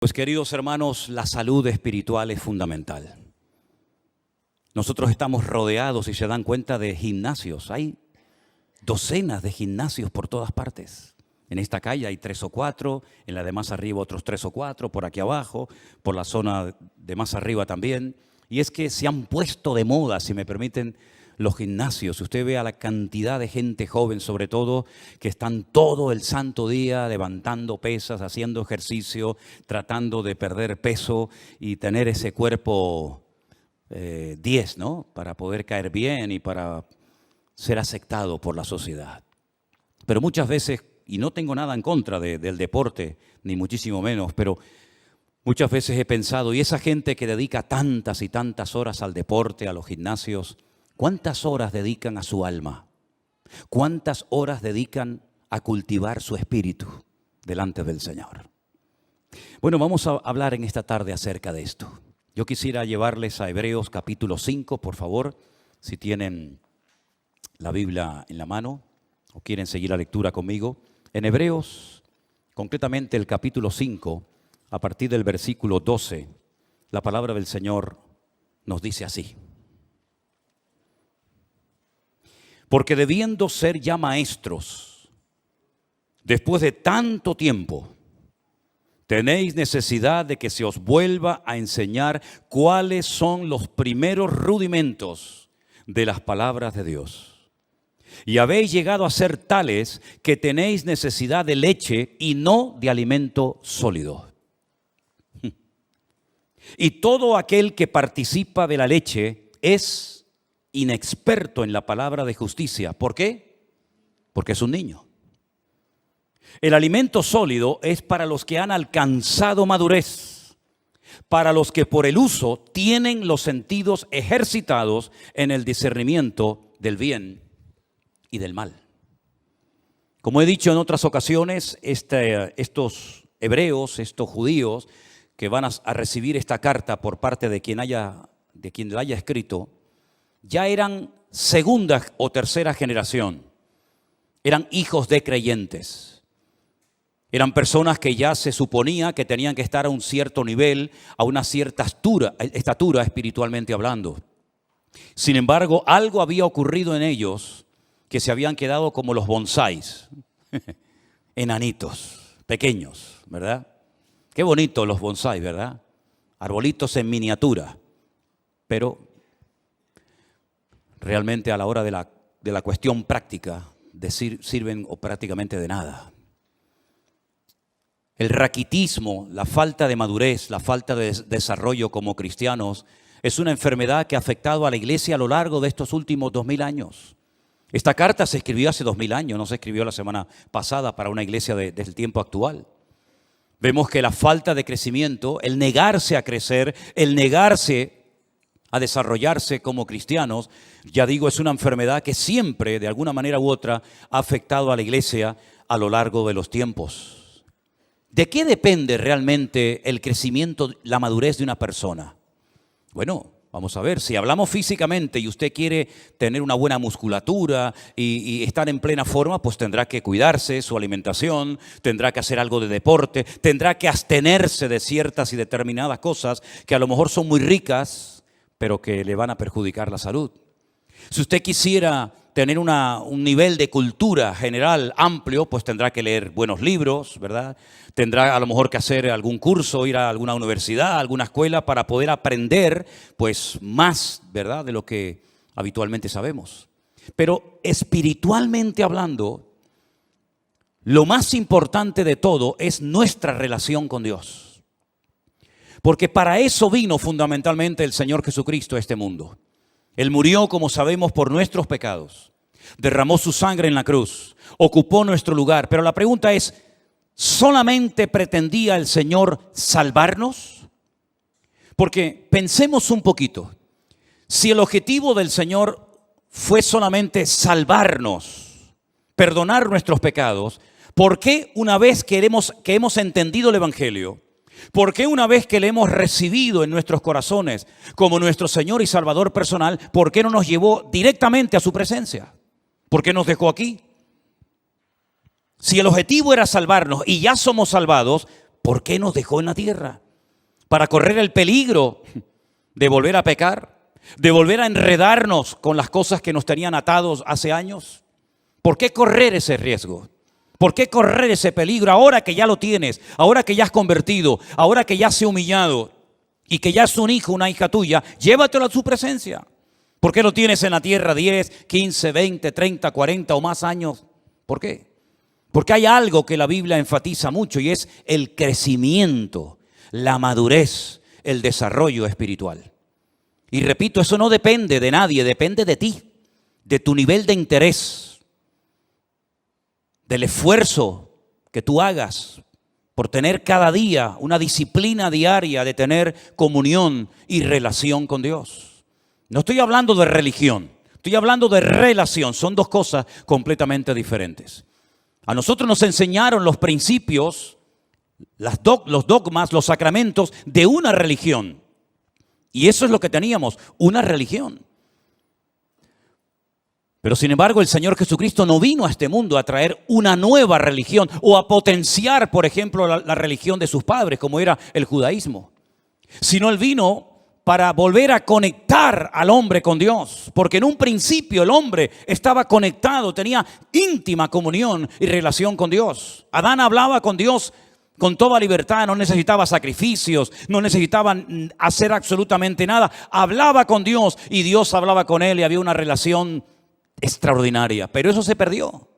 Pues queridos hermanos, la salud espiritual es fundamental. Nosotros estamos rodeados, si se dan cuenta, de gimnasios. Hay docenas de gimnasios por todas partes. En esta calle hay 3 o 4, en la de más arriba otros 3 o 4, por aquí abajo, por la zona de más arriba también. Y es que se han puesto de moda, si me permiten, los gimnasios. Usted ve a la cantidad de gente joven, sobre todo, que están todo el santo día levantando pesas, haciendo ejercicio, tratando de perder peso y tener ese cuerpo 10, ¿no? Para poder caer bien y para ser aceptado por la sociedad. Pero muchas veces, y no tengo nada en contra del deporte, ni muchísimo menos, pero muchas veces he pensado, y esa gente que dedica tantas y tantas horas al deporte, a los gimnasios, ¿cuántas horas dedican a su alma? ¿Cuántas horas dedican a cultivar su espíritu delante del Señor? Bueno, vamos a hablar en esta tarde acerca de esto. Yo quisiera llevarles a Hebreos capítulo 5, por favor, si tienen la Biblia en la mano o quieren seguir la lectura conmigo. En Hebreos, concretamente el capítulo 5, a partir del versículo 12, la palabra del Señor nos dice así. Porque debiendo ser ya maestros, después de tanto tiempo, tenéis necesidad de que se os vuelva a enseñar cuáles son los primeros rudimentos de las palabras de Dios. Y habéis llegado a ser tales que tenéis necesidad de leche y no de alimento sólido. Y todo aquel que participa de la leche es inexperto en la palabra de justicia. ¿Por qué? Porque es un niño. El alimento sólido es para los que han alcanzado madurez, para los que por el uso tienen los sentidos ejercitados en el discernimiento del bien y del mal. Como he dicho en otras ocasiones, estos hebreos, estos judíos que van a recibir esta carta por parte de quien la haya escrito, ya eran segunda o tercera generación, eran hijos de creyentes, eran personas que ya se suponía que tenían que estar a un cierto nivel, a una cierta estatura espiritualmente hablando. Sin embargo, algo había ocurrido en ellos que se habían quedado como los bonsáis, enanitos, pequeños, ¿verdad? Qué bonitos los bonsáis, ¿verdad? Arbolitos en miniatura, pero realmente a la hora de la cuestión práctica sirven o prácticamente de nada. El raquitismo, la falta de madurez, la falta de desarrollo como cristianos es una enfermedad que ha afectado a la iglesia a lo largo de estos últimos 2000 años. Esta carta se escribió hace 2000 años, no se escribió la semana pasada para una iglesia del tiempo actual. Vemos que la falta de crecimiento, el negarse a crecer, el negarse a desarrollarse como cristianos, ya digo, es una enfermedad que siempre, de alguna manera u otra, ha afectado a la iglesia a lo largo de los tiempos. ¿De qué depende realmente el crecimiento, la madurez de una persona? Bueno, vamos a ver, si hablamos físicamente y usted quiere tener una buena musculatura y estar en plena forma, pues tendrá que cuidarse su alimentación, tendrá que hacer algo de deporte, tendrá que abstenerse de ciertas y determinadas cosas que a lo mejor son muy ricas, pero que le van a perjudicar la salud. Si usted quisiera tener un nivel de cultura general amplio, pues tendrá que leer buenos libros, ¿verdad? Tendrá a lo mejor que hacer algún curso, ir a alguna universidad, a alguna escuela para poder aprender pues más, ¿verdad?, de lo que habitualmente sabemos. Pero espiritualmente hablando, lo más importante de todo es nuestra relación con Dios. Porque para eso vino fundamentalmente el Señor Jesucristo a este mundo. Él murió, como sabemos, por nuestros pecados. Derramó su sangre en la cruz, ocupó nuestro lugar. Pero la pregunta es, ¿solamente pretendía el Señor salvarnos? Porque pensemos un poquito. Si el objetivo del Señor fue solamente salvarnos, perdonar nuestros pecados, ¿por qué una vez que hemos entendido el Evangelio, por qué una vez que le hemos recibido en nuestros corazones como nuestro Señor y Salvador personal, por qué no nos llevó directamente a su presencia? ¿Por qué nos dejó aquí? Si el objetivo era salvarnos y ya somos salvados, ¿por qué nos dejó en la tierra? ¿Para correr el peligro de volver a pecar? ¿De volver a enredarnos con las cosas que nos tenían atados hace años? ¿Por qué correr ese riesgo? ¿Por qué correr ese peligro ahora que ya lo tienes? Ahora que ya has convertido, ahora que ya has humillado y que ya es un hijo, una hija tuya, llévatelo a su presencia. ¿Por qué lo tienes en la tierra 10, 15, 20, 30, 40 o más años? ¿Por qué? Porque hay algo que la Biblia enfatiza mucho y es el crecimiento, la madurez, el desarrollo espiritual. Y repito, eso no depende de nadie, depende de ti, de tu nivel de interés, del esfuerzo que tú hagas por tener cada día una disciplina diaria de tener comunión y relación con Dios. No estoy hablando de religión, estoy hablando de relación. Son dos cosas completamente diferentes. A nosotros nos enseñaron los principios, los dogmas, los sacramentos de una religión. Y eso es lo que teníamos, una religión. Pero sin embargo, el Señor Jesucristo no vino a este mundo a traer una nueva religión o a potenciar, por ejemplo, la religión de sus padres, como era el judaísmo. Sino Él vino para volver a conectar al hombre con Dios. Porque en un principio el hombre estaba conectado, tenía íntima comunión y relación con Dios. Adán hablaba con Dios con toda libertad, no necesitaba sacrificios, no necesitaba hacer absolutamente nada. Hablaba con Dios y Dios hablaba con él y había una relación extraordinaria. Pero eso se perdió.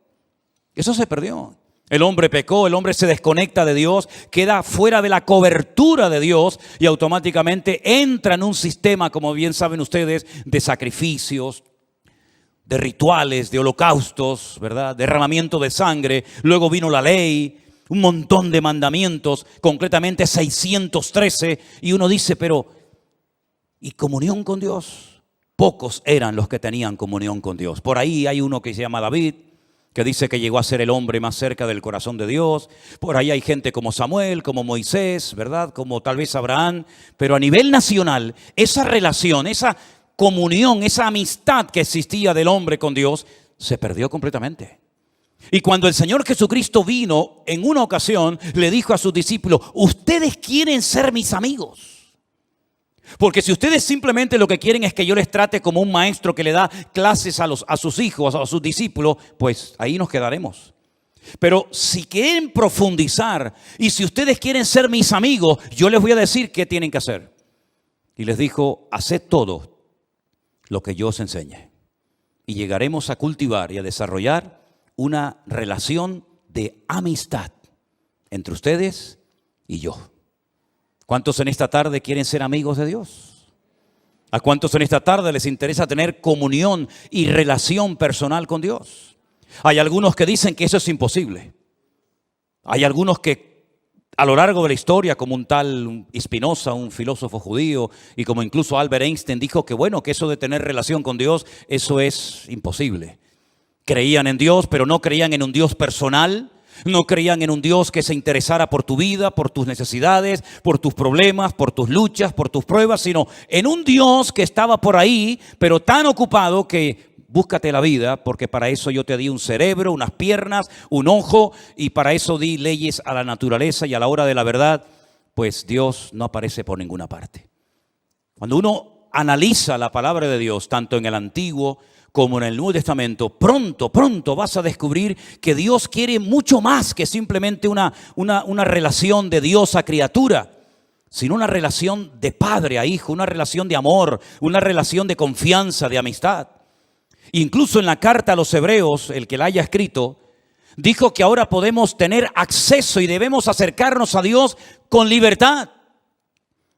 Eso se perdió. El hombre pecó, el hombre se desconecta de Dios, queda fuera de la cobertura de Dios y automáticamente entra en un sistema, como bien saben ustedes, de sacrificios, de rituales, de holocaustos, ¿verdad? Derramamiento de sangre. Luego vino la ley, un montón de mandamientos, concretamente 613. Y uno dice, pero ¿y comunión con Dios? Pocos eran los que tenían comunión con Dios. Por ahí hay uno que se llama David, que dice que llegó a ser el hombre más cerca del corazón de Dios. Por ahí hay gente como Samuel, como Moisés, ¿verdad? Como tal vez Abraham. Pero a nivel nacional, esa relación, esa comunión, esa amistad que existía del hombre con Dios, se perdió completamente. Y cuando el Señor Jesucristo vino, en una ocasión, le dijo a sus discípulos, ustedes quieren ser mis amigos. Porque si ustedes simplemente lo que quieren es que yo les trate como un maestro que le da clases a sus hijos, a sus discípulos, pues ahí nos quedaremos. Pero si quieren profundizar y si ustedes quieren ser mis amigos, yo les voy a decir qué tienen que hacer. Y les dijo, haced todo lo que yo os enseñe. Y llegaremos a cultivar y a desarrollar una relación de amistad entre ustedes y yo. ¿Cuántos en esta tarde quieren ser amigos de Dios? ¿A cuántos en esta tarde les interesa tener comunión y relación personal con Dios? Hay algunos que dicen que eso es imposible. Hay algunos que a lo largo de la historia, como un tal Spinoza, un filósofo judío, y como incluso Albert Einstein dijo que bueno, que eso de tener relación con Dios, eso es imposible. Creían en Dios, pero no creían en un Dios personal. No creían en un Dios que se interesara por tu vida, por tus necesidades, por tus problemas, por tus luchas, por tus pruebas, sino en un Dios que estaba por ahí, pero tan ocupado que búscate la vida, porque para eso yo te di un cerebro, unas piernas, un ojo, y para eso di leyes a la naturaleza, y a la hora de la verdad, pues Dios no aparece por ninguna parte. Cuando uno analiza la palabra de Dios, tanto en el Antiguo como en el Nuevo Testamento, pronto vas a descubrir que Dios quiere mucho más que simplemente una relación de Dios a criatura, sino una relación de padre a hijo, una relación de amor, una relación de confianza, de amistad. Incluso en la carta a los Hebreos, el que la haya escrito, dijo que ahora podemos tener acceso y debemos acercarnos a Dios con libertad.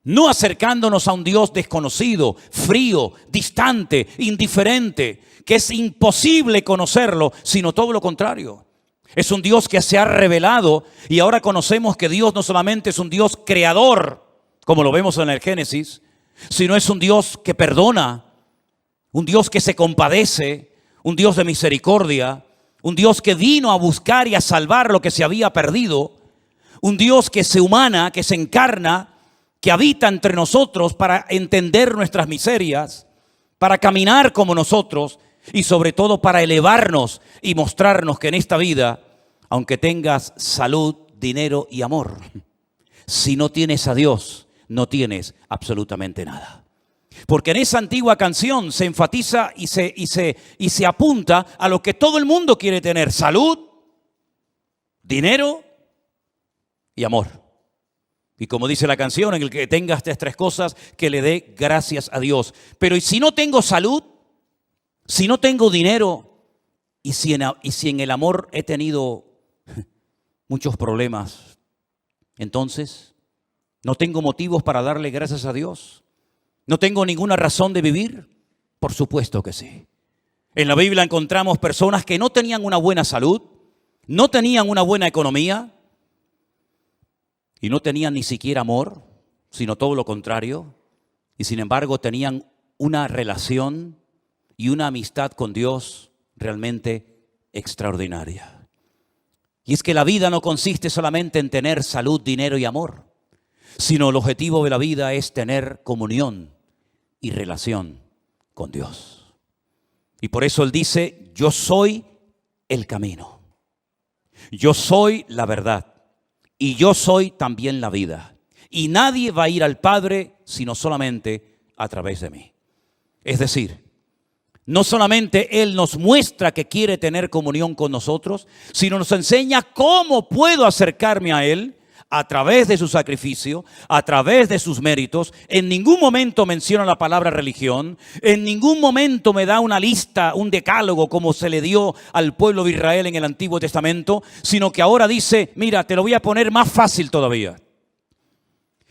No acercándonos a un Dios desconocido, frío, distante, indiferente, que es imposible conocerlo, sino todo lo contrario. Es un Dios que se ha revelado y ahora conocemos que Dios no solamente es un Dios creador, como lo vemos en el Génesis, sino es un Dios que perdona, un Dios que se compadece, un Dios de misericordia, un Dios que vino a buscar y a salvar lo que se había perdido, un Dios que se humana, que se encarna, que habita entre nosotros para entender nuestras miserias, para caminar como nosotros y sobre todo para elevarnos y mostrarnos que en esta vida, aunque tengas salud, dinero y amor, si no tienes a Dios, no tienes absolutamente nada. Porque en esa antigua canción se enfatiza y se apunta a lo que todo el mundo quiere tener: salud, dinero y amor. Y como dice la canción, en el que tenga estas tres cosas, que le dé gracias a Dios. Pero ¿y si no tengo salud? Si no tengo dinero, y si en el amor he tenido muchos problemas, entonces no tengo motivos para darle gracias a Dios. ¿No tengo ninguna razón de vivir? Por supuesto que sí. En la Biblia encontramos personas que no tenían una buena salud, no tenían una buena economía y no tenían ni siquiera amor, sino todo lo contrario. Y sin embargo tenían una relación y una amistad con Dios realmente extraordinaria. Y es que la vida no consiste solamente en tener salud, dinero y amor, sino el objetivo de la vida es tener comunión y relación con Dios. Y por eso Él dice: yo soy el camino, yo soy la verdad y yo soy también la vida. Y nadie va a ir al Padre sino solamente a través de mí. Es decir, no solamente Él nos muestra que quiere tener comunión con nosotros, sino nos enseña cómo puedo acercarme a Él a través de su sacrificio, a través de sus méritos. En ningún momento menciona la palabra religión, en ningún momento me da una lista, un decálogo como se le dio al pueblo de Israel en el Antiguo Testamento, sino que ahora dice: mira, te lo voy a poner más fácil todavía.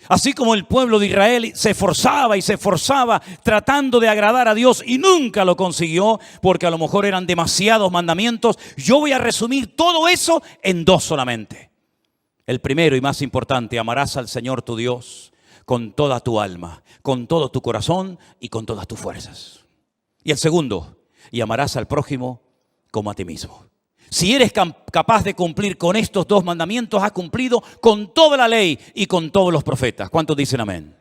Así como el pueblo de Israel se esforzaba y se esforzaba tratando de agradar a Dios y nunca lo consiguió, porque a lo mejor eran demasiados mandamientos, yo voy a resumir todo eso en dos solamente. El primero y más importante: amarás al Señor tu Dios con toda tu alma, con todo tu corazón y con todas tus fuerzas. Y el segundo: y amarás al prójimo como a ti mismo. Si eres capaz de cumplir con estos dos mandamientos, has cumplido con toda la ley y con todos los profetas. ¿Cuántos dicen amén?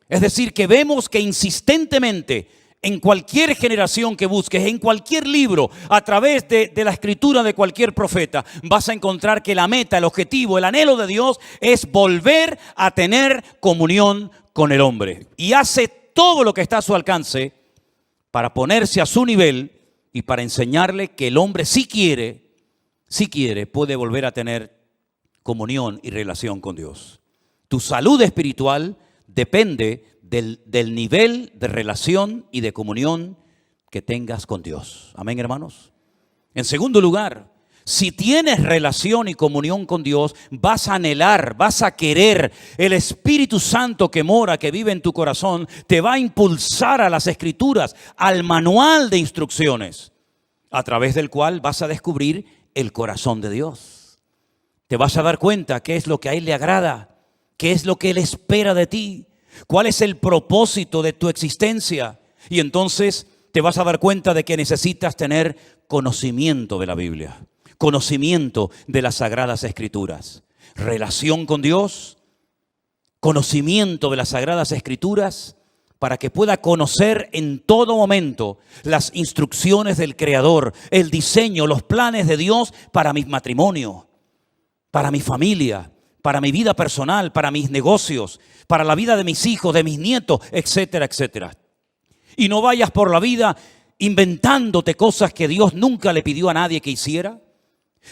Es decir, que vemos que insistentemente en cualquier generación que busques, en cualquier libro, a través de la escritura de cualquier profeta, vas a encontrar que la meta, el objetivo, el anhelo de Dios es volver a tener comunión con el hombre. Y hace todo lo que está a su alcance para ponerse a su nivel y para enseñarle que el hombre si quiere, puede volver a tener comunión y relación con Dios. Tu salud espiritual depende del nivel de relación y de comunión que tengas con Dios. Amén, hermanos. En segundo lugar, si tienes relación y comunión con Dios, vas a anhelar, vas a querer. El Espíritu Santo que mora, que vive en tu corazón, te va a impulsar a las Escrituras, al manual de instrucciones, a través del cual vas a descubrir el corazón de Dios. Te vas a dar cuenta qué es lo que a Él le agrada, qué es lo que Él espera de ti, cuál es el propósito de tu existencia. Y entonces te vas a dar cuenta de que necesitas tener conocimiento de la Biblia, conocimiento de las Sagradas Escrituras, relación con Dios, conocimiento de las Sagradas Escrituras, para que pueda conocer en todo momento las instrucciones del Creador, el diseño, los planes de Dios para mi matrimonio, para mi familia, para mi vida personal, para mis negocios, para la vida de mis hijos, de mis nietos, etcétera, etcétera. Y no vayas por la vida inventándote cosas que Dios nunca le pidió a nadie que hiciera.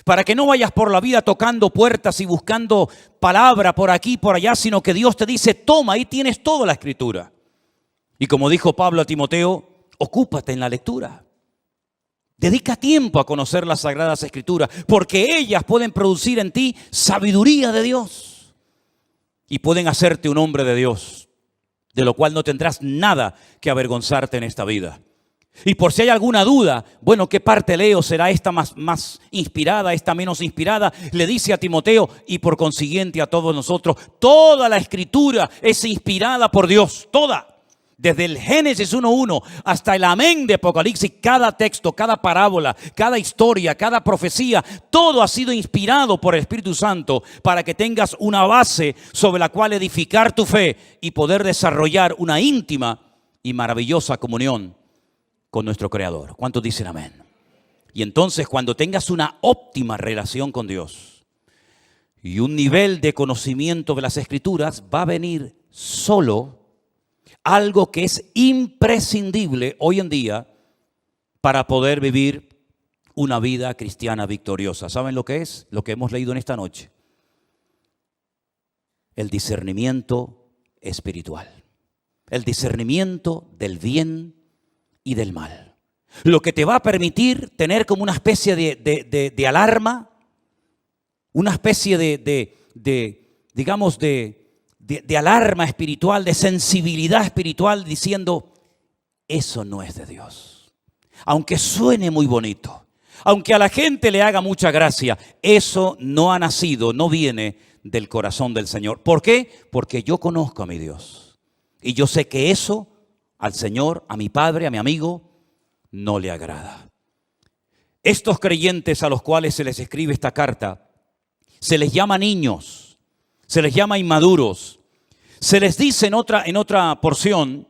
Para que no vayas por la vida tocando puertas y buscando palabra por aquí, por allá, sino que Dios te dice: toma, ahí tienes toda la Escritura. Y como dijo Pablo a Timoteo, ocúpate en la lectura. Dedica tiempo a conocer las Sagradas Escrituras, porque ellas pueden producir en ti sabiduría de Dios y pueden hacerte un hombre de Dios, de lo cual no tendrás nada que avergonzarte en esta vida. Y por si hay alguna duda, bueno, ¿qué parte leo? ¿Será esta más inspirada, esta menos inspirada? Le dice a Timoteo y por consiguiente a todos nosotros: toda la Escritura es inspirada por Dios, toda. Desde el Génesis 1:1 hasta el amén de Apocalipsis, cada texto, cada parábola, cada historia, cada profecía, todo ha sido inspirado por el Espíritu Santo para que tengas una base sobre la cual edificar tu fe y poder desarrollar una íntima y maravillosa comunión con nuestro Creador. ¿Cuántos dicen amén? Y entonces, cuando tengas una óptima relación con Dios, y un nivel de conocimiento de las Escrituras, va a venir solo algo que es imprescindible hoy en día para poder vivir una vida cristiana victoriosa. ¿Saben lo que es? Lo que hemos leído en esta noche. El discernimiento espiritual. El discernimiento del bien y del mal. Lo que te va a permitir tener como una especie de alarma, una especie de alarma espiritual, de sensibilidad espiritual, diciendo, eso no es de Dios. Aunque suene muy bonito, aunque a la gente le haga mucha gracia, eso no ha nacido, no viene del corazón del Señor. ¿Por qué? Porque yo conozco a mi Dios. Y yo sé que eso al Señor, a mi Padre, a mi amigo, no le agrada. Estos creyentes a los cuales se les escribe esta carta, se les llama niños, se les llama inmaduros. Se les dice en otra porción,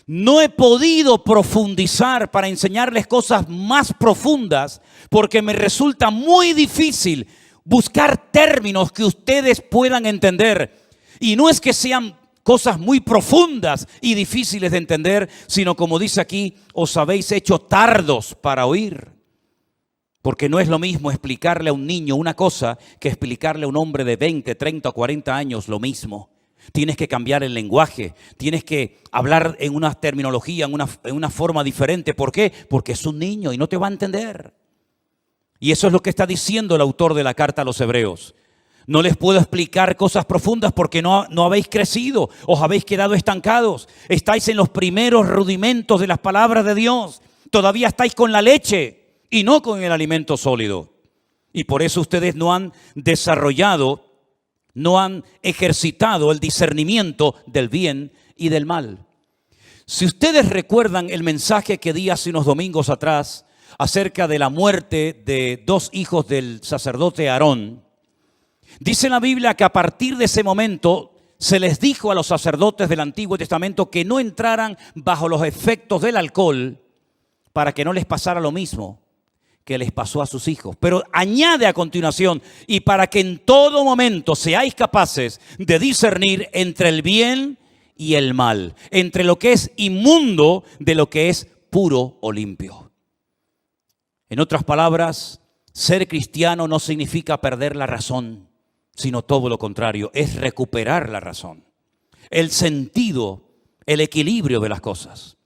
no he podido profundizar para enseñarles cosas más profundas porque me resulta muy difícil buscar términos que ustedes puedan entender. Y no es que sean cosas muy profundas y difíciles de entender, sino como dice aquí, os habéis hecho tardos para oír. Porque no es lo mismo explicarle a un niño una cosa que explicarle a un hombre de 20, 30 o 40 años lo mismo. Tienes que cambiar el lenguaje, tienes que hablar en una terminología, en una forma diferente. ¿Por qué? Porque es un niño y no te va a entender. Y eso es lo que está diciendo el autor de la carta a los Hebreos. No les puedo explicar cosas profundas porque no habéis crecido, os habéis quedado estancados. Estáis en los primeros rudimentos de las palabras de Dios. Todavía estáis con la leche y no con el alimento sólido. Y por eso ustedes no han desarrollado, no han ejercitado el discernimiento del bien y del mal. Si ustedes recuerdan el mensaje que di hace unos domingos atrás acerca de la muerte de 2 hijos del sacerdote Aarón, dice la Biblia que a partir de ese momento se les dijo a los sacerdotes del Antiguo Testamento que no entraran bajo los efectos del alcohol para que no les pasara lo mismo que les pasó a sus hijos. Pero añade a continuación, y para que en todo momento seáis capaces de discernir entre el bien y el mal, entre lo que es inmundo de lo que es puro o limpio. En otras palabras, ser cristiano no significa perder la razón, sino todo lo contrario, es recuperar la razón, el sentido, el equilibrio de las cosas.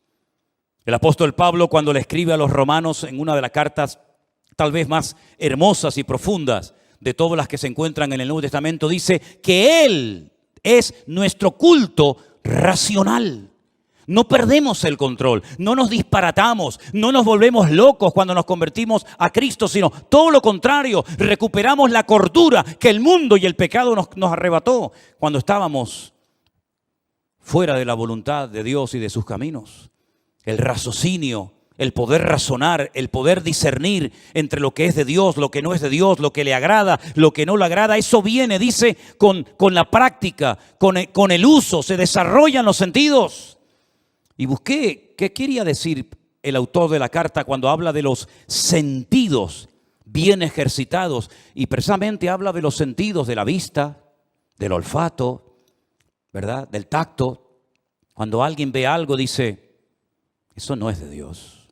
El apóstol Pablo, cuando le escribe a los romanos en una de las cartas tal vez más hermosas y profundas de todas las que se encuentran en el Nuevo Testamento, dice que Él es nuestro culto racional. No perdemos el control, no nos disparatamos, no nos volvemos locos cuando nos convertimos a Cristo, sino todo lo contrario, recuperamos la cordura que el mundo y el pecado nos arrebató cuando estábamos fuera de la voluntad de Dios y de sus caminos. El raciocinio, el poder razonar, el poder discernir entre lo que es de Dios, lo que no es de Dios, lo que le agrada, lo que no le agrada, eso viene, dice, con la práctica, con el uso, se desarrollan los sentidos. Y busqué qué quería decir el autor de la carta cuando habla de los sentidos bien ejercitados. Y precisamente habla de los sentidos de la vista, del olfato, ¿verdad? Del tacto. Cuando alguien ve algo dice, eso no es de Dios.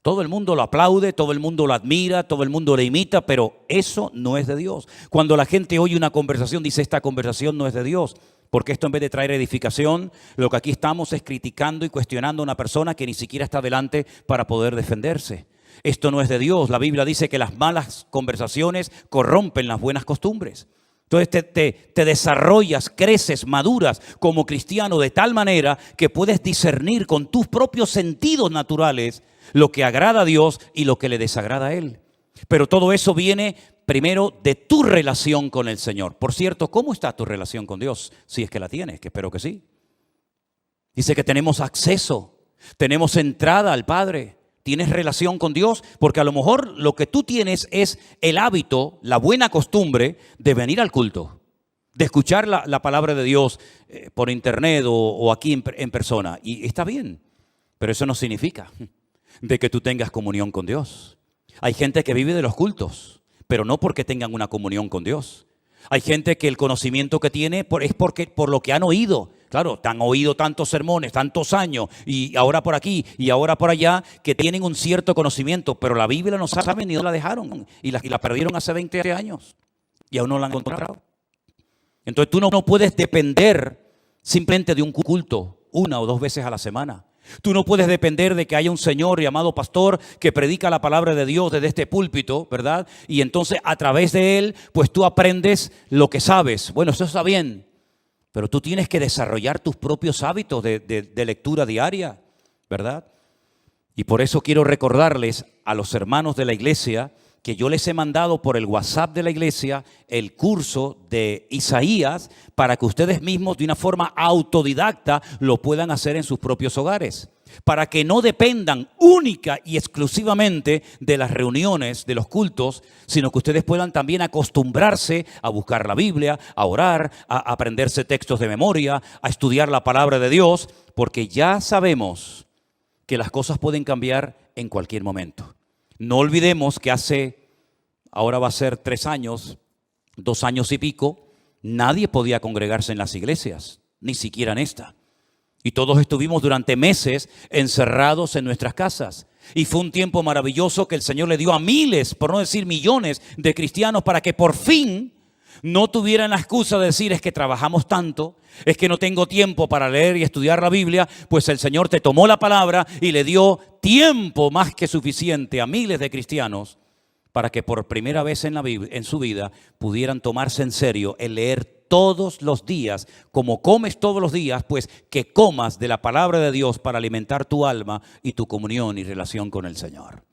Todo el mundo lo aplaude, todo el mundo lo admira, todo el mundo le imita, pero eso no es de Dios. Cuando la gente oye una conversación, dice, esta conversación no es de Dios. Porque esto en vez de traer edificación, lo que aquí estamos es criticando y cuestionando a una persona que ni siquiera está delante para poder defenderse. Esto no es de Dios. La Biblia dice que las malas conversaciones corrompen las buenas costumbres. Entonces te desarrollas, creces, maduras como cristiano de tal manera que puedes discernir con tus propios sentidos naturales lo que agrada a Dios y lo que le desagrada a Él. Pero todo eso viene primero de tu relación con el Señor. Por cierto, ¿cómo está tu relación con Dios? Si es que la tienes, que espero que sí. Dice que tenemos acceso, tenemos entrada al Padre. ¿Tienes relación con Dios? Porque a lo mejor lo que tú tienes es el hábito, la buena costumbre de venir al culto, de escuchar la palabra de Dios por internet o aquí en persona. Y está bien, pero eso no significa de que tú tengas comunión con Dios. Hay gente que vive de los cultos, pero no porque tengan una comunión con Dios. Hay gente que el conocimiento que tiene es por lo que han oído. Claro, han oído tantos sermones, tantos años, y ahora por aquí y ahora por allá, que tienen un cierto conocimiento, pero la Biblia no saben ni dónde la dejaron, y la perdieron hace 20 años, y aún no la han encontrado. Entonces tú no puedes depender simplemente de un culto, 1 o 2 veces a la semana. Tú no puedes depender de que haya un señor llamado pastor que predica la palabra de Dios desde este púlpito, ¿verdad? Y entonces a través de él, pues tú aprendes lo que sabes. Bueno, eso está bien, pero tú tienes que desarrollar tus propios hábitos de lectura diaria, ¿verdad? Y por eso quiero recordarles a los hermanos de la iglesia que yo les he mandado por el WhatsApp de la iglesia el curso de Isaías para que ustedes mismos de una forma autodidacta lo puedan hacer en sus propios hogares, para que no dependan única y exclusivamente de las reuniones, de los cultos, sino que ustedes puedan también acostumbrarse a buscar la Biblia, a orar, a aprenderse textos de memoria, a estudiar la palabra de Dios, porque ya sabemos que las cosas pueden cambiar en cualquier momento. No olvidemos que ahora va a ser 3 años, 2 años y pico, nadie podía congregarse en las iglesias, ni siquiera en esta. Y todos estuvimos durante meses encerrados en nuestras casas. Y fue un tiempo maravilloso que el Señor le dio a miles, por no decir millones, de cristianos para que por fin no tuvieran la excusa de decir: es que trabajamos tanto, es que no tengo tiempo para leer y estudiar la Biblia. Pues el Señor te tomó la palabra y le dio tiempo más que suficiente a miles de cristianos para que por primera vez en su vida pudieran tomarse en serio el leer todos los días, como comes todos los días, pues que comas de la palabra de Dios para alimentar tu alma y tu comunión y relación con el Señor.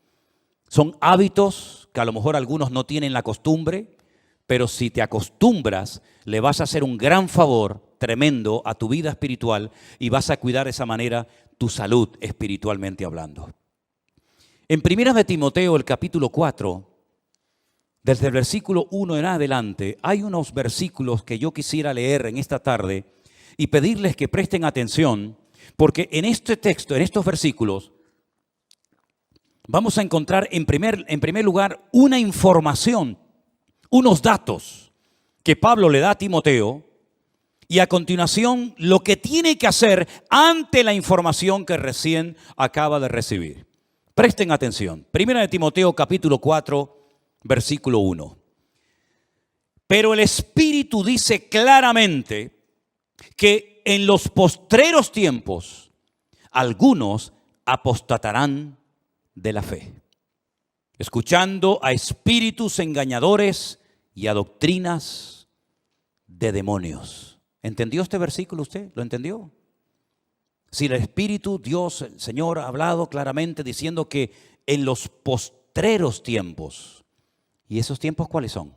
Son hábitos que a lo mejor algunos no tienen la costumbre, pero si te acostumbras, le vas a hacer un gran favor tremendo a tu vida espiritual y vas a cuidar de esa manera tu salud espiritualmente hablando. En 1 de Timoteo, el capítulo 4, desde el versículo 1 en adelante, hay unos versículos que yo quisiera leer en esta tarde y pedirles que presten atención, porque en este texto, en estos versículos, vamos a encontrar en primer lugar una información, unos datos que Pablo le da a Timoteo, y a continuación lo que tiene que hacer ante la información que recién acaba de recibir. Presten atención. 1 de Timoteo capítulo 4, versículo 1. Pero el Espíritu dice claramente que en los postreros tiempos algunos apostatarán de la fe, escuchando a espíritus engañadores y a doctrinas de demonios. ¿Entendió este versículo usted? ¿Lo entendió? Si el Espíritu, Dios, el Señor ha hablado claramente diciendo que en los postreros tiempos, ¿y esos tiempos cuáles son?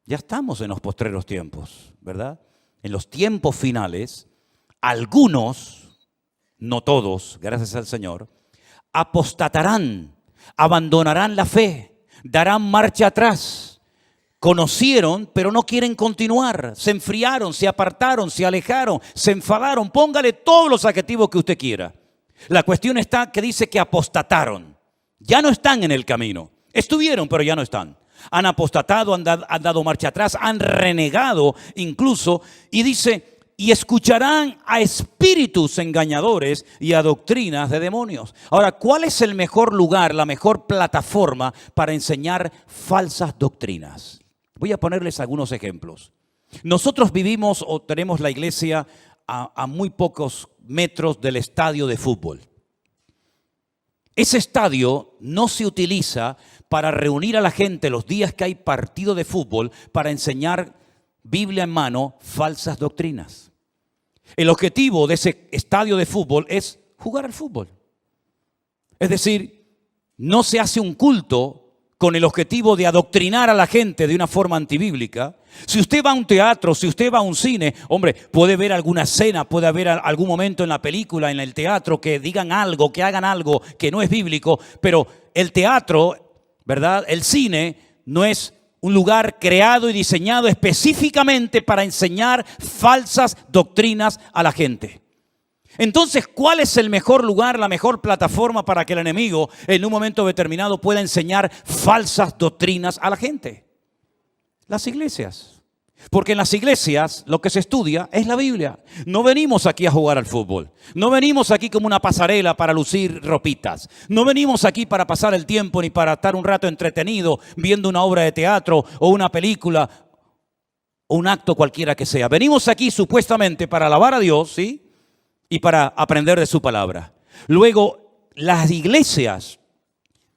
Ya estamos en los postreros tiempos, ¿verdad? En los tiempos finales, algunos, no todos, gracias al Señor, apostatarán, abandonarán la fe, darán marcha atrás. Conocieron, pero no quieren continuar. Se enfriaron, se apartaron, se alejaron, se enfadaron. Póngale todos los adjetivos que usted quiera. La cuestión está que dice que apostataron. Ya no están en el camino. Estuvieron, pero ya no están. Han apostatado, han dado marcha atrás, han renegado incluso. Y dice: y escucharán a espíritus engañadores y a doctrinas de demonios. Ahora, ¿cuál es el mejor lugar, la mejor plataforma para enseñar falsas doctrinas? Voy a ponerles algunos ejemplos. Nosotros vivimos o tenemos la iglesia a muy pocos metros del estadio de fútbol. Ese estadio no se utiliza para reunir a la gente los días que hay partido de fútbol para enseñar Biblia en mano falsas doctrinas. El objetivo de ese estadio de fútbol es jugar al fútbol. Es decir, no se hace un culto con el objetivo de adoctrinar a la gente de una forma antibíblica. Si usted va a un teatro, si usted va a un cine, hombre, puede ver alguna escena, puede haber algún momento en la película, en el teatro, que digan algo, que hagan algo que no es bíblico, pero el teatro, ¿verdad? El cine no es un lugar creado y diseñado específicamente para enseñar falsas doctrinas a la gente. Entonces, ¿cuál es el mejor lugar, la mejor plataforma para que el enemigo en un momento determinado pueda enseñar falsas doctrinas a la gente? Las iglesias. Porque en las iglesias lo que se estudia es la Biblia. No venimos aquí a jugar al fútbol. No venimos aquí como una pasarela para lucir ropitas. No venimos aquí para pasar el tiempo ni para estar un rato entretenido viendo una obra de teatro o una película o un acto cualquiera que sea. Venimos aquí supuestamente para alabar a Dios, ¿sí? Y para aprender de su palabra. Luego, las iglesias,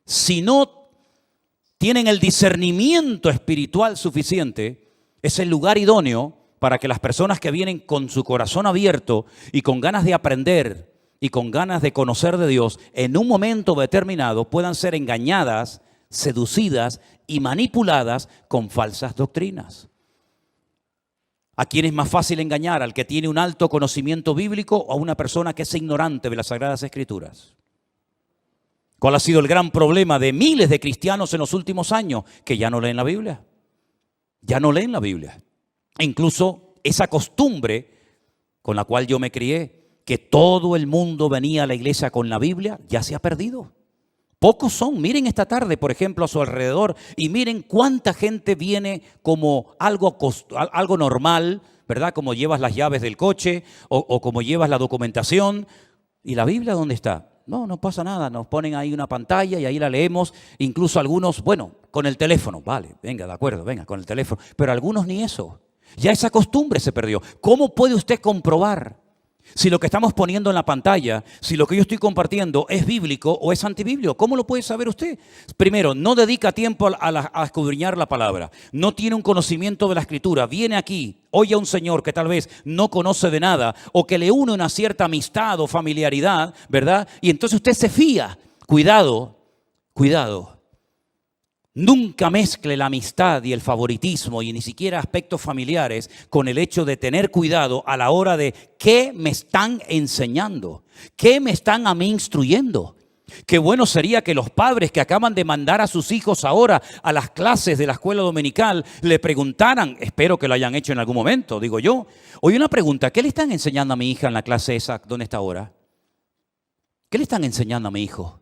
si no tienen el discernimiento espiritual suficiente, es el lugar idóneo para que las personas que vienen con su corazón abierto y con ganas de aprender y con ganas de conocer de Dios, en un momento determinado puedan ser engañadas, seducidas y manipuladas con falsas doctrinas. ¿A quién es más fácil engañar? ¿Al que tiene un alto conocimiento bíblico o a una persona que es ignorante de las Sagradas Escrituras? ¿Cuál ha sido el gran problema de miles de cristianos en los últimos años? Que ya no leen la Biblia. Ya no leen la Biblia. E incluso esa costumbre con la cual yo me crié, que todo el mundo venía a la iglesia con la Biblia, ya se ha perdido. Pocos son. Miren esta tarde, por ejemplo, a su alrededor y miren cuánta gente viene como algo normal, ¿verdad? Como llevas las llaves del coche o como llevas la documentación. ¿Y la Biblia dónde está? No pasa nada, nos ponen ahí una pantalla y ahí la leemos, incluso algunos, bueno, con el teléfono, vale, venga, de acuerdo, venga, con el teléfono, pero algunos ni eso, ya esa costumbre se perdió. ¿Cómo puede usted comprobar si lo que estamos poniendo en la pantalla, si lo que yo estoy compartiendo es bíblico o es antibíblico? ¿Cómo lo puede saber usted? Primero, no dedica tiempo a escudriñar la palabra, no tiene un conocimiento de la Escritura, viene aquí, oye a un señor que tal vez no conoce de nada o que le une una cierta amistad o familiaridad, ¿verdad? Y entonces usted se fía. Cuidado, cuidado. Nunca mezcle la amistad y el favoritismo y ni siquiera aspectos familiares con el hecho de tener cuidado a la hora de qué me están enseñando, qué me están a mí instruyendo. Qué bueno sería que los padres que acaban de mandar a sus hijos ahora a las clases de la escuela dominical le preguntaran, espero que lo hayan hecho en algún momento, digo yo. Oye, una pregunta, ¿qué le están enseñando a mi hija en la clase esa donde está ahora? ¿Qué le están enseñando a mi hijo?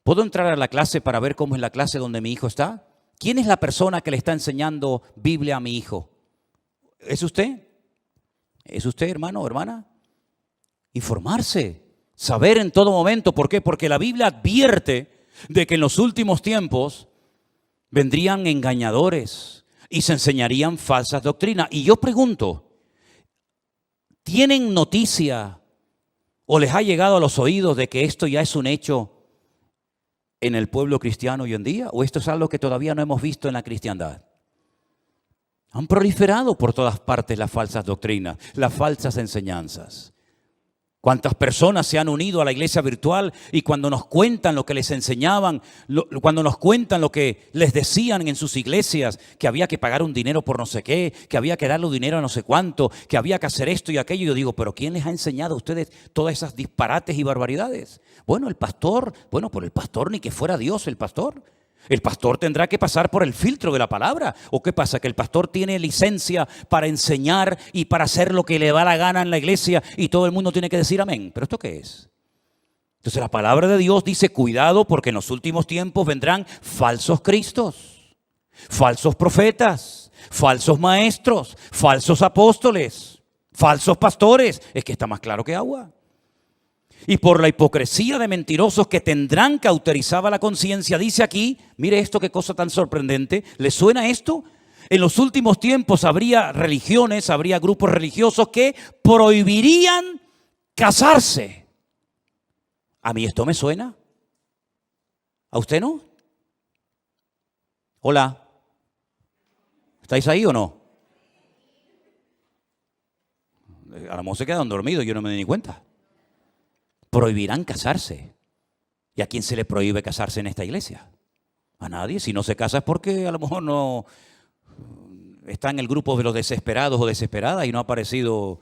¿Puedo entrar a la clase para ver cómo es la clase donde mi hijo está? ¿Quién es la persona que le está enseñando Biblia a mi hijo? ¿Es usted? ¿Es usted, hermano o hermana? Informarse, saber en todo momento. ¿Por qué? Porque la Biblia advierte de que en los últimos tiempos vendrían engañadores y se enseñarían falsas doctrinas. Y yo pregunto, ¿tienen noticia o les ha llegado a los oídos de que esto ya es un hecho en el pueblo cristiano hoy en día? ¿O esto es algo que todavía no hemos visto en la cristiandad? Han proliferado por todas partes las falsas doctrinas, las falsas enseñanzas. ¿Cuántas personas se han unido a la iglesia virtual y cuando nos cuentan lo que les enseñaban, cuando nos cuentan lo que les decían en sus iglesias, que había que pagar un dinero por no sé qué, que había que darle dinero a no sé cuánto, que había que hacer esto y aquello? Yo digo, ¿pero quién les ha enseñado a ustedes todas esas disparates y barbaridades? Bueno, el pastor, por el pastor ni que fuera Dios el pastor. El pastor tendrá que pasar por el filtro de la palabra. ¿O qué pasa? ¿Que el pastor tiene licencia para enseñar y para hacer lo que le da la gana en la iglesia y todo el mundo tiene que decir amén? ¿Pero esto qué es? Entonces la palabra de Dios dice, cuidado porque en los últimos tiempos vendrán falsos cristos, falsos profetas, falsos maestros, falsos apóstoles, falsos pastores. Es que está más claro que agua. Y por la hipocresía de mentirosos que tendrán cauterizada la conciencia, dice aquí, mire esto, qué cosa tan sorprendente. ¿Le suena esto? En los últimos tiempos habría religiones, habría grupos religiosos que prohibirían casarse. ¿A mí esto me suena? ¿A usted no? Hola. ¿Estáis ahí o no? A lo mejor se quedan dormidos, yo no me di ni cuenta. Prohibirán casarse. ¿Y a quién se le prohíbe casarse en esta iglesia? A nadie. Si no se casa es porque a lo mejor no está en el grupo de los desesperados o desesperadas y no ha aparecido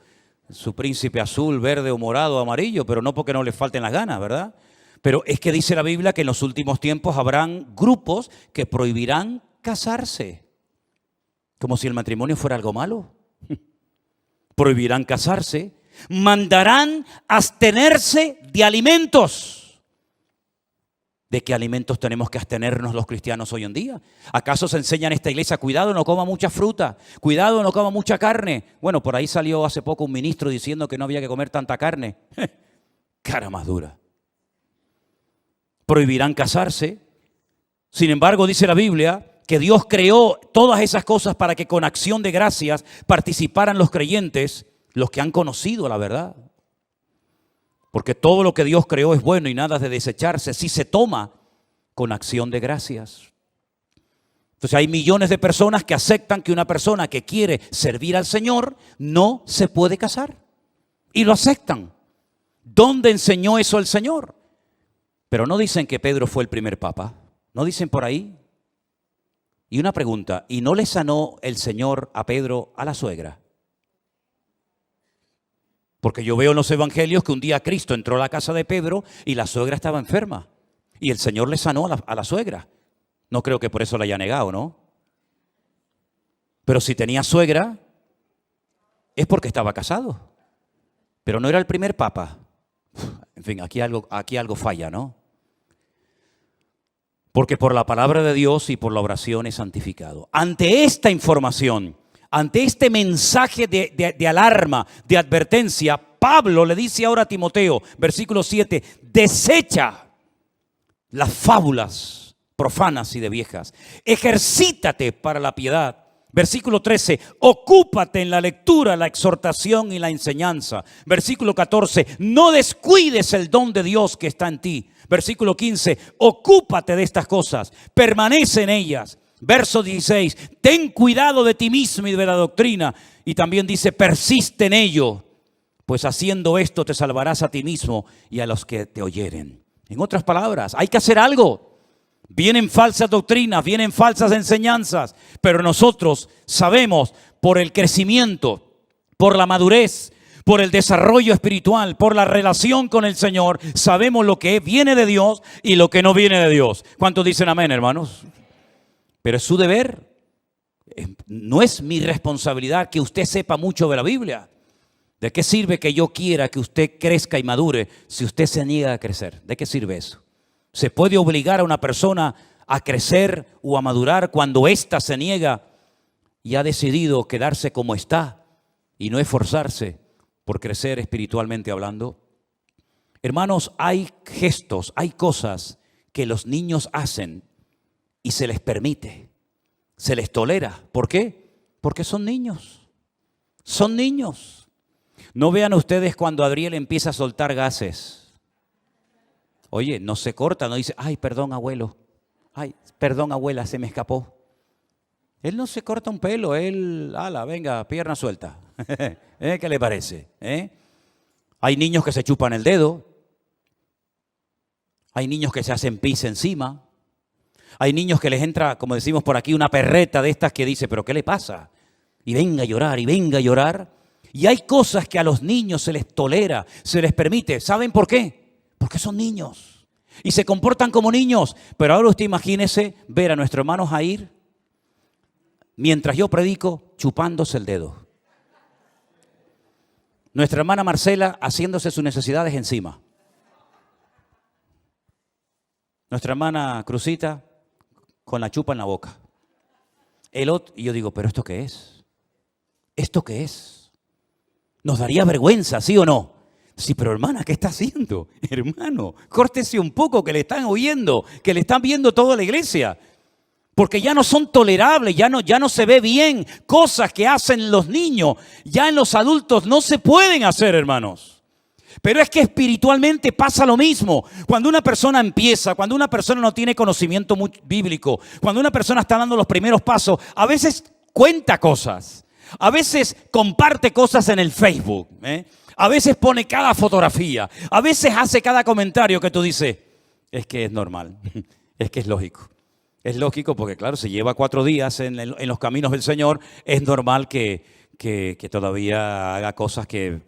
su príncipe azul, verde o morado o amarillo, pero no porque no le falten las ganas, ¿verdad? Pero es que dice la Biblia que en los últimos tiempos habrán grupos que prohibirán casarse. Como si el matrimonio fuera algo malo. Prohibirán casarse. Mandarán abstenerse de alimentos. ¿De qué alimentos tenemos que abstenernos los cristianos hoy en día? ¿Acaso se enseña en esta iglesia, cuidado, no coma mucha fruta, cuidado, no coma mucha carne? Bueno, por ahí salió hace poco un ministro diciendo que no había que comer tanta carne. Cara más dura. Prohibirán casarse. Sin embargo, dice la Biblia que Dios creó todas esas cosas para que con acción de gracias participaran los creyentes, los que han conocido la verdad. Porque todo lo que Dios creó es bueno y nada de desecharse si se toma con acción de gracias. Entonces hay millones de personas que aceptan que una persona que quiere servir al Señor no se puede casar. Y lo aceptan. ¿Dónde enseñó eso el Señor? Pero no dicen que Pedro fue el primer papa. ¿No dicen por ahí? Y una pregunta, ¿y no le sanó el Señor a Pedro a la suegra? Porque yo veo en los evangelios que un día Cristo entró a la casa de Pedro y la suegra estaba enferma. Y el Señor le sanó a la suegra. No creo que por eso la haya negado, ¿no? Pero si tenía suegra, es porque estaba casado. Pero no era el primer papa. En fin, aquí algo falla, ¿no? Porque por la palabra de Dios y por la oración es santificado. Ante esta información, ante este mensaje de alarma, de advertencia, Pablo le dice ahora a Timoteo, versículo 7, desecha las fábulas profanas y de viejas. Ejercítate para la piedad. Versículo 13, ocúpate en la lectura, la exhortación y la enseñanza. Versículo 14, no descuides el don de Dios que está en ti. Versículo 15, ocúpate de estas cosas, permanece en ellas. Verso 16, ten cuidado de ti mismo y de la doctrina. Y también dice, persiste en ello, pues haciendo esto te salvarás a ti mismo y a los que te oyeren. En otras palabras, hay que hacer algo. Vienen falsas doctrinas, vienen falsas enseñanzas, pero nosotros sabemos por el crecimiento, por la madurez, por el desarrollo espiritual, por la relación con el Señor, sabemos lo que viene de Dios y lo que no viene de Dios. ¿Cuántos dicen amén, hermanos? Pero es su deber. No es mi responsabilidad que usted sepa mucho de la Biblia. ¿De qué sirve que yo quiera que usted crezca y madure si usted se niega a crecer? ¿De qué sirve eso? ¿Se puede obligar a una persona a crecer o a madurar cuando ésta se niega y ha decidido quedarse como está y no esforzarse por crecer espiritualmente hablando? Hermanos, hay gestos, hay cosas que los niños hacen y se les permite, se les tolera. ¿Por qué? Porque son niños. Son niños. No vean ustedes cuando Adriel empieza a soltar gases. Oye, no se corta, no dice, ay, perdón, abuelo. Ay, perdón, abuela, se me escapó. Él no se corta un pelo, él, ala, venga, pierna suelta. ¿Qué le parece? Hay niños que se chupan el dedo. Hay niños que se hacen pis encima. Hay niños que les entra, como decimos por aquí, una perreta de estas que dice, ¿pero qué le pasa? Y venga a llorar, y venga a llorar. Y hay cosas que a los niños se les tolera, se les permite. ¿Saben por qué? Porque son niños y se comportan como niños. Pero ahora usted imagínese ver a nuestro hermano Jair, mientras yo predico, chupándose el dedo. Nuestra hermana Marcela haciéndose sus necesidades encima. Nuestra hermana Cruzita con la chupa en la boca. El otro, y yo digo, ¿pero esto qué es? ¿Esto qué es? ¿Nos daría vergüenza, sí o no? Sí, pero hermana, ¿qué está haciendo? Hermano, córtese un poco, que le están oyendo, que le están viendo toda la iglesia. Porque ya no son tolerables, ya no se ve bien. Cosas que hacen los niños, ya en los adultos no se pueden hacer, hermanos. Pero es que espiritualmente pasa lo mismo. Cuando una persona empieza, cuando una persona no tiene conocimiento bíblico, cuando una persona está dando los primeros pasos, a veces cuenta cosas, a veces comparte cosas en el Facebook, a veces pone cada fotografía, a veces hace cada comentario que tú dices, es que es normal, es que es lógico. Es lógico porque, claro, si lleva 4 días en los caminos del Señor, es normal que todavía haga cosas que...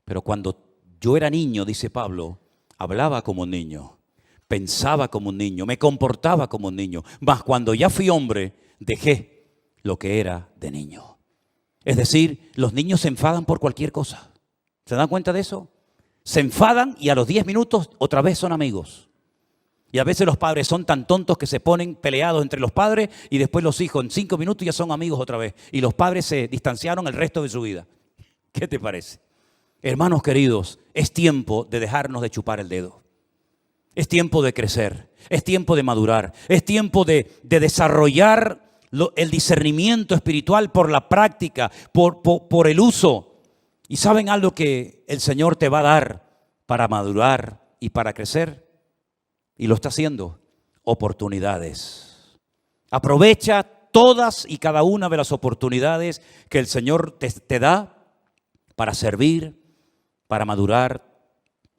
Pero cuando yo era niño, dice Pablo, hablaba como un niño, pensaba como un niño, me comportaba como un niño. Mas cuando ya fui hombre, dejé lo que era de niño. Es decir, los niños se enfadan por cualquier cosa. ¿Se dan cuenta de eso? Se enfadan y a los 10 minutos otra vez son amigos. Y a veces los padres son tan tontos que se ponen peleados entre los padres y después los hijos en 5 minutos ya son amigos otra vez. Y los padres se distanciaron el resto de su vida. ¿Qué te parece? Hermanos queridos, es tiempo de dejarnos de chupar el dedo. Es tiempo de crecer, es tiempo de madurar, es tiempo de desarrollar el discernimiento espiritual por la práctica, por el uso. ¿Y saben algo que el Señor te va a dar para madurar y para crecer? Y lo está haciendo. Oportunidades. Aprovecha todas y cada una de las oportunidades que el Señor te da para servir, para madurar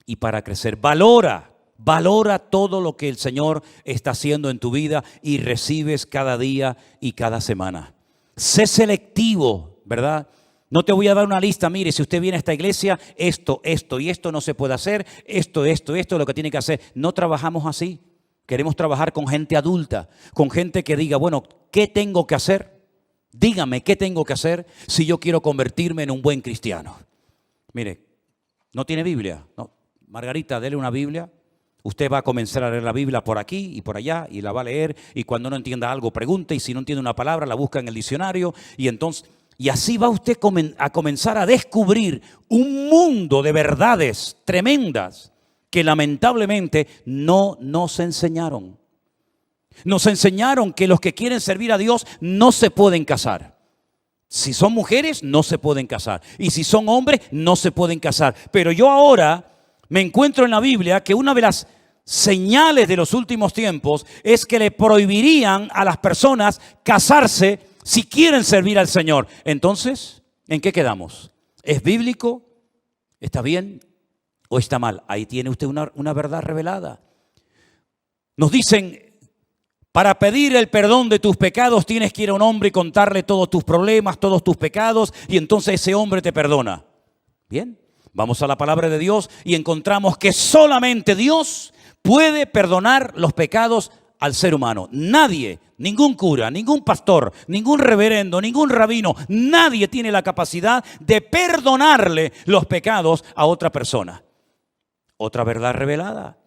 y para crecer. Valora todo lo que el Señor está haciendo en tu vida y recibes cada día y cada semana. Sé selectivo, ¿verdad? No te voy a dar una lista, mire, si usted viene a esta iglesia, esto y esto no se puede hacer, esto es lo que tiene que hacer. No trabajamos así. Queremos trabajar con gente adulta, con gente que diga, bueno, ¿qué tengo que hacer? Dígame, ¿qué tengo que hacer si yo quiero convertirme en un buen cristiano? Mire, ¿no tiene Biblia? No. Margarita, dele una Biblia. Usted va a comenzar a leer la Biblia por aquí y por allá y la va a leer, y cuando no entienda algo pregunte, y si no entiende una palabra la busca en el diccionario, y así va usted a comenzar a descubrir un mundo de verdades tremendas que lamentablemente no nos enseñaron. Nos enseñaron que los que quieren servir a Dios no se pueden casar. Si son mujeres, no se pueden casar. Y si son hombres, no se pueden casar. Pero yo ahora me encuentro en la Biblia que una de las señales de los últimos tiempos es que le prohibirían a las personas casarse si quieren servir al Señor. Entonces, ¿en qué quedamos? ¿Es bíblico? ¿Está bien o está mal? Ahí tiene usted una verdad revelada. Nos dicen, para pedir el perdón de tus pecados tienes que ir a un hombre y contarle todos tus problemas, todos tus pecados, y entonces ese hombre te perdona. Bien, vamos a la palabra de Dios y encontramos que solamente Dios puede perdonar los pecados al ser humano. Nadie, ningún cura, ningún pastor, ningún reverendo, ningún rabino, nadie tiene la capacidad de perdonarle los pecados a otra persona. Otra verdad revelada.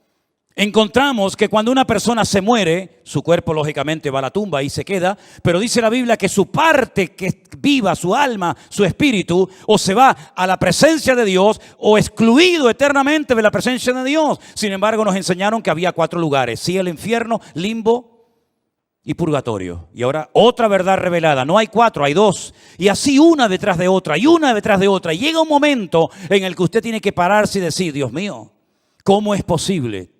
Encontramos que cuando una persona se muere, su cuerpo lógicamente va a la tumba y se queda, pero dice la Biblia que su parte que viva, su alma, su espíritu, o se va a la presencia de Dios o excluido eternamente de la presencia de Dios. Sin embargo, nos enseñaron que había 4 lugares: cielo, infierno, limbo y purgatorio. Y ahora otra verdad revelada: no hay 4, hay 2. Y así una detrás de otra y una detrás de otra. Y llega un momento en el que usted tiene que pararse y decir, Dios mío, ¿cómo es posible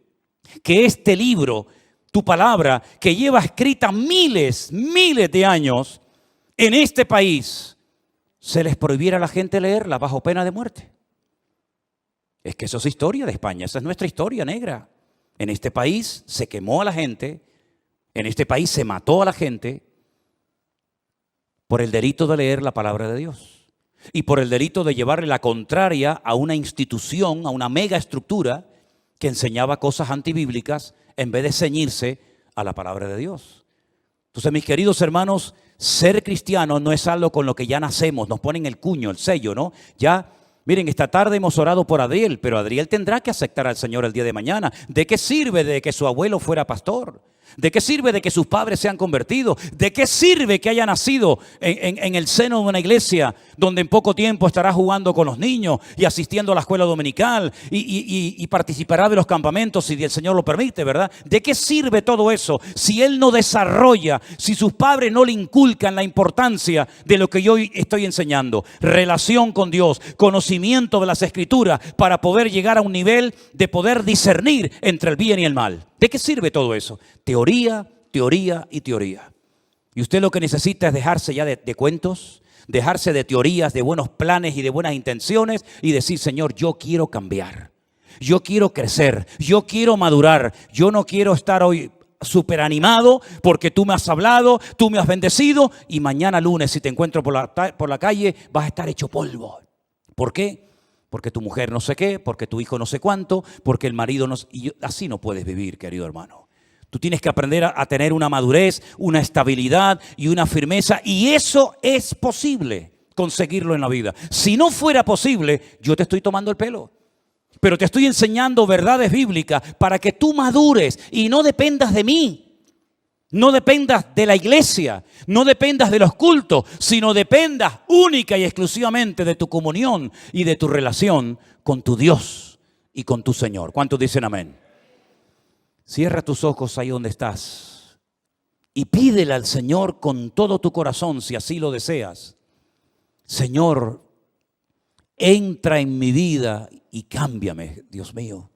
que este libro, tu palabra, que lleva escrita miles de años en este país, se les prohibiera a la gente leerla bajo pena de muerte? Es que eso es historia de España, esa es nuestra historia negra. En este país se quemó a la gente, en este país se mató a la gente por el delito de leer la palabra de Dios y por el delito de llevarle la contraria a una institución, a una mega estructura que enseñaba cosas antibíblicas en vez de ceñirse a la palabra de Dios. Entonces, mis queridos hermanos, ser cristiano no es algo con lo que ya nacemos, nos ponen el cuño, el sello, ¿no? Ya, miren, esta tarde hemos orado por Adriel, pero Adriel tendrá que aceptar al Señor el día de mañana. ¿De qué sirve de que su abuelo fuera pastor? ¿De qué sirve de que sus padres sean convertidos? ¿De qué sirve que haya nacido en el seno de una iglesia donde en poco tiempo estará jugando con los niños y asistiendo a la escuela dominical y participará de los campamentos si el Señor lo permite, ¿verdad? ¿De qué sirve todo eso si él no desarrolla, si sus padres no le inculcan la importancia de lo que yo estoy enseñando? Relación con Dios, conocimiento de las Escrituras para poder llegar a un nivel de poder discernir entre el bien y el mal. ¿De qué sirve todo eso? Teoría, teoría y teoría. Y usted lo que necesita es dejarse ya de cuentos, dejarse de teorías, de buenos planes y de buenas intenciones y decir, Señor, yo quiero cambiar, yo quiero crecer, yo quiero madurar, yo no quiero estar hoy súper animado porque tú me has hablado, tú me has bendecido y mañana lunes si te encuentro por la calle vas a estar hecho polvo. ¿Por qué? Porque tu mujer no sé qué, porque tu hijo no sé cuánto, porque el marido no sé. Y así no puedes vivir, querido hermano. Tú tienes que aprender a tener una madurez, una estabilidad y una firmeza. Y eso es posible conseguirlo en la vida. Si no fuera posible, yo te estoy tomando el pelo. Pero te estoy enseñando verdades bíblicas para que tú madures y no dependas de mí. No dependas de la iglesia, no dependas de los cultos, sino dependas única y exclusivamente de tu comunión y de tu relación con tu Dios y con tu Señor. ¿Cuántos dicen amén? Cierra tus ojos ahí donde estás y pídele al Señor con todo tu corazón, si así lo deseas. Señor, entra en mi vida y cámbiame, Dios mío.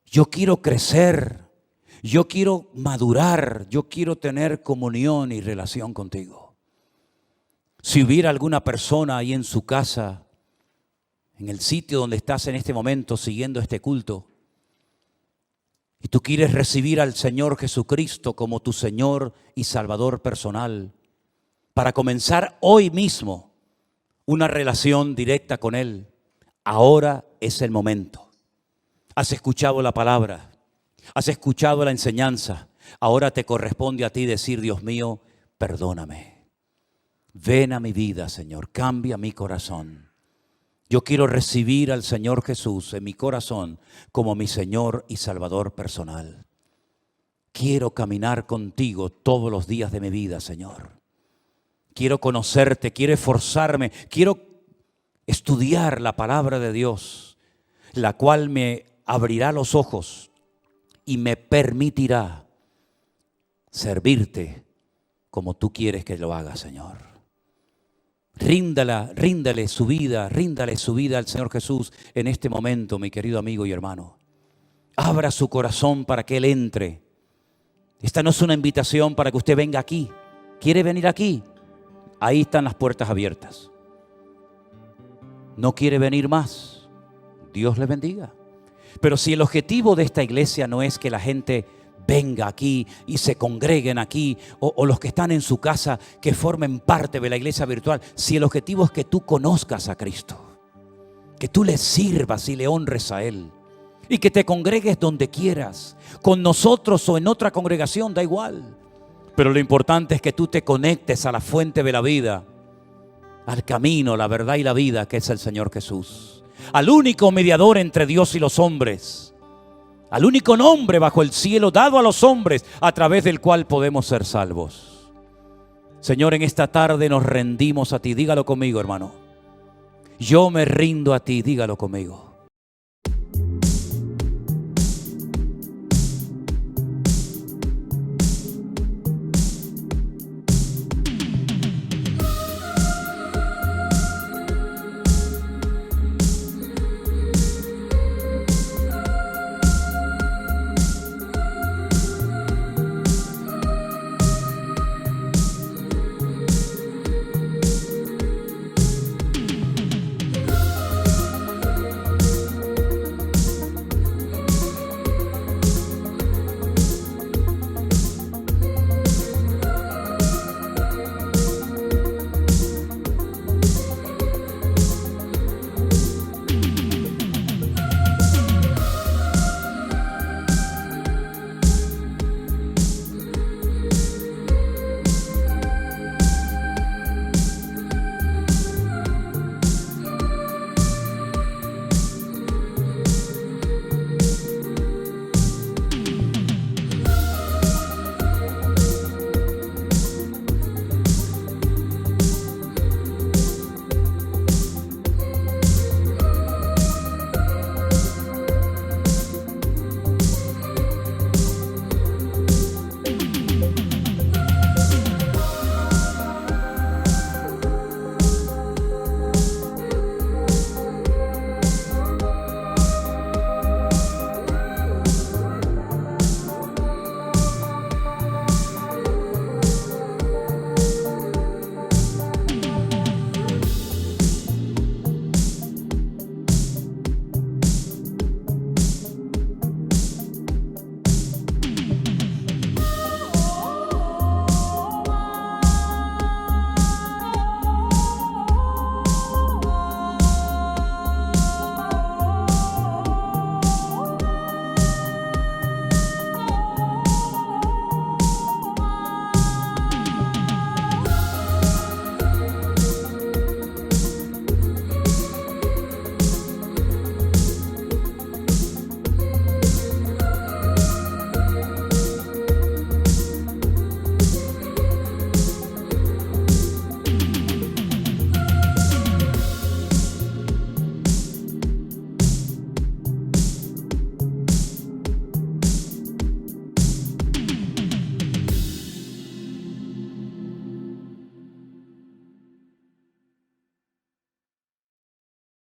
Yo quiero crecer. Yo quiero madurar, yo quiero tener comunión y relación contigo. Si hubiera alguna persona ahí en su casa, en el sitio donde estás en este momento siguiendo este culto, y tú quieres recibir al Señor Jesucristo como tu Señor y Salvador personal, para comenzar hoy mismo una relación directa con Él, ahora es el momento. Has escuchado la palabra. Has escuchado la enseñanza. Ahora te corresponde a ti decir, Dios mío, perdóname. Ven a mi vida, Señor. Cambia mi corazón. Yo quiero recibir al Señor Jesús en mi corazón como mi Señor y Salvador personal. Quiero caminar contigo todos los días de mi vida, Señor. Quiero conocerte, quiero esforzarme, quiero estudiar la palabra de Dios, la cual me abrirá los ojos y me permitirá servirte como tú quieres que lo haga, Señor. Ríndale su vida al Señor Jesús en este momento, mi querido amigo y hermano. Abra su corazón para que Él entre. Esta no es una invitación para que usted venga aquí. ¿Quiere venir aquí? Ahí están las puertas abiertas. ¿No quiere venir más? Dios le bendiga. Pero si el objetivo de esta iglesia no es que la gente venga aquí y se congreguen aquí, o los que están en su casa que formen parte de la iglesia virtual, si el objetivo es que tú conozcas a Cristo, que tú le sirvas y le honres a Él, y que te congregues donde quieras, con nosotros o en otra congregación, da igual. Pero lo importante es que tú te conectes a la fuente de la vida, al camino, la verdad y la vida, que es el Señor Jesús. Al único mediador entre Dios y los hombres, al único nombre bajo el cielo dado a los hombres a través del cual podemos ser salvos. Señor, en esta tarde nos rendimos a ti. Dígalo conmigo, hermano. Yo me rindo a ti, dígalo conmigo.